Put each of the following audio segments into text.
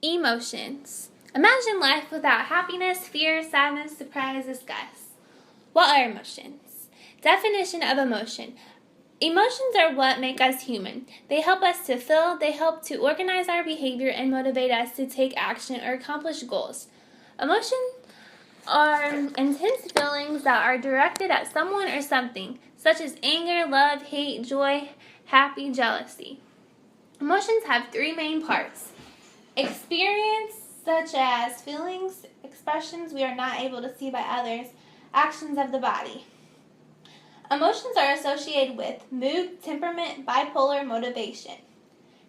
Emotions. Imagine life without happiness, fear, sadness, surprise, disgust. What are emotions? Definition of emotion. Emotions are what make us human. They help us to feel, they help to organize our behavior, and motivate us to take action or accomplish goals. Emotions are intense feelings that are directed at someone or something, such as anger, love, hate, joy, happy, jealousy. Emotions have three main parts. Experience, such as feelings, expressions we are not able to see by others, actions of the body. Emotions are associated with mood, temperament, bipolar, motivation.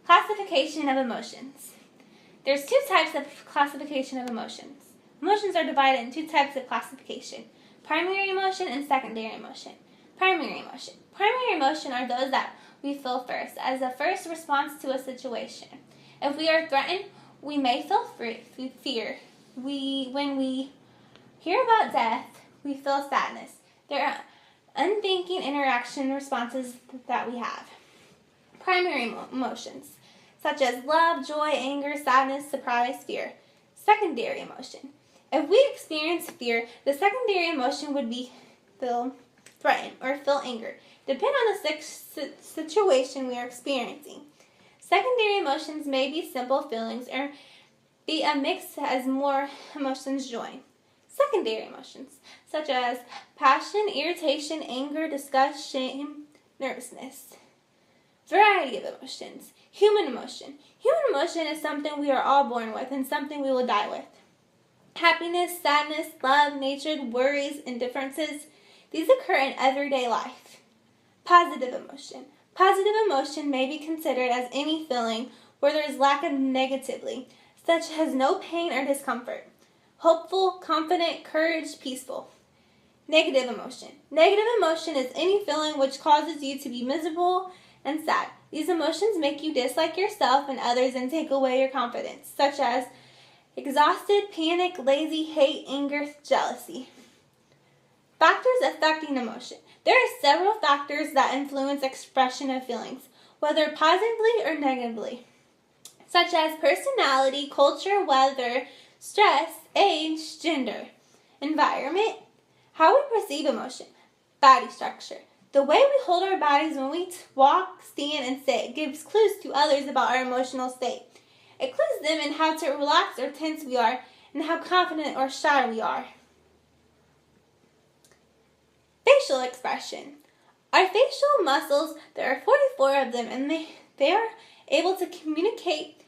Classification of emotions. There's two types of classification of emotions. Emotions are divided into two types of classification: primary emotion and secondary emotion. Primary emotion. Primary emotion are those that we feel first, as a first response to a situation. If we are threatened, we may feel fear. When we hear about death, we feel sadness. There are unthinking interaction responses that we have. Primary emotions, such as love, joy, anger, sadness, surprise, fear. Secondary emotion. If we experience fear, the secondary emotion would be feel threatened or feel anger, depending on the situation we are experiencing. Secondary emotions may be simple feelings or be a mix as more emotions join. Secondary emotions, such as passion, irritation, anger, disgust, shame, nervousness. Variety of emotions. Human emotion. Human emotion is something we are all born with and something we will die with. Happiness, sadness, love, nature, worries, indifferences, these occur in everyday life. Positive emotion. Positive emotion may be considered as any feeling where there is lack of negatively, such as no pain or discomfort. Hopeful, confident, courage, peaceful. Negative emotion. Negative emotion is any feeling which causes you to be miserable and sad. These emotions make you dislike yourself and others and take away your confidence, such as exhausted, panic, lazy, hate, anger, jealousy. Factors affecting emotion. There are several factors that influence expression of feelings, whether positively or negatively, such as personality, culture, weather, stress, age, gender, environment, how we perceive emotion, body structure. The way we hold our bodies when we walk, stand, and sit gives clues to others about our emotional state. It clues them in how to relax or tense we are and how confident or shy we are. Facial expression. Our facial muscles, there are 44 of them, and they are able to communicate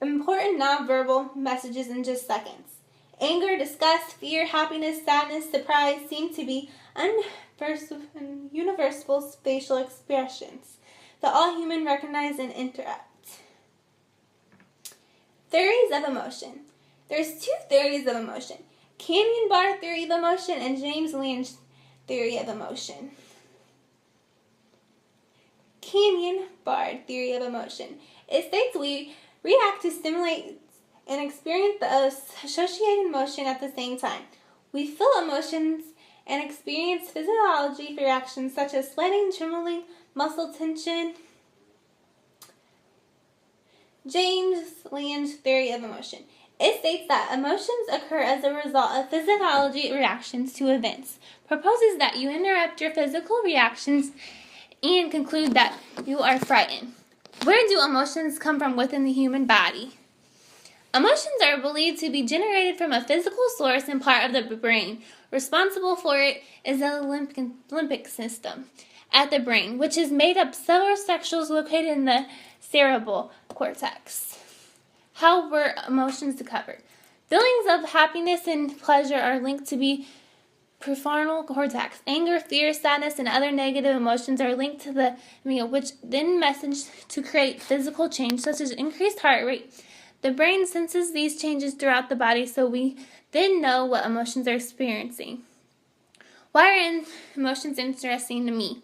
important nonverbal messages in just seconds. Anger, disgust, fear, happiness, sadness, surprise seem to be universal facial expressions that all humans recognize and interact. Theories of emotion. There's two theories of emotion: Canyon-Barr theory of emotion and James Lange theory of emotion. Canyon-Barr theory of emotion. It states we react to stimulate and experience the associated emotion at the same time. We feel emotions and experience physiology reactions such as sweating, trembling, muscle tension. James Lange theory of emotion. It states that emotions occur as a result of physiology reactions to events, proposes that you interrupt your physical reactions, and conclude that you are frightened. Where do emotions come from within the human body? Emotions are believed to be generated from a physical source and part of the brain. Responsible for it is the limbic system at the brain, which is made up of several sections located in the cerebral cortex. How were emotions discovered? Feelings of happiness and pleasure are linked to the prefrontal cortex. Anger, fear, sadness, and other negative emotions are linked to the amygdala, which then message to create physical change, such as increased heart rate. The brain senses these changes throughout the body, so we then know what emotions are experiencing. Why are emotions interesting to me?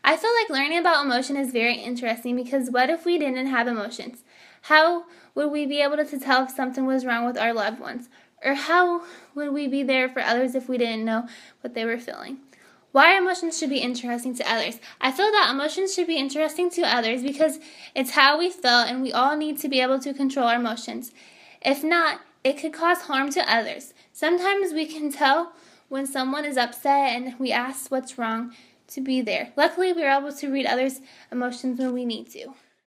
I feel like learning about emotion is very interesting because what if we didn't have emotions? How would we be able to tell if something was wrong with our loved ones? Or how would we be there for others if we didn't know what they were feeling? Why emotions should be interesting to others? I feel that emotions should be interesting to others because it's how we feel, and we all need to be able to control our emotions. If not, it could cause harm to others. Sometimes we can tell when someone is upset and we ask what's wrong to be there. Luckily, we are able to read others' emotions when we need to.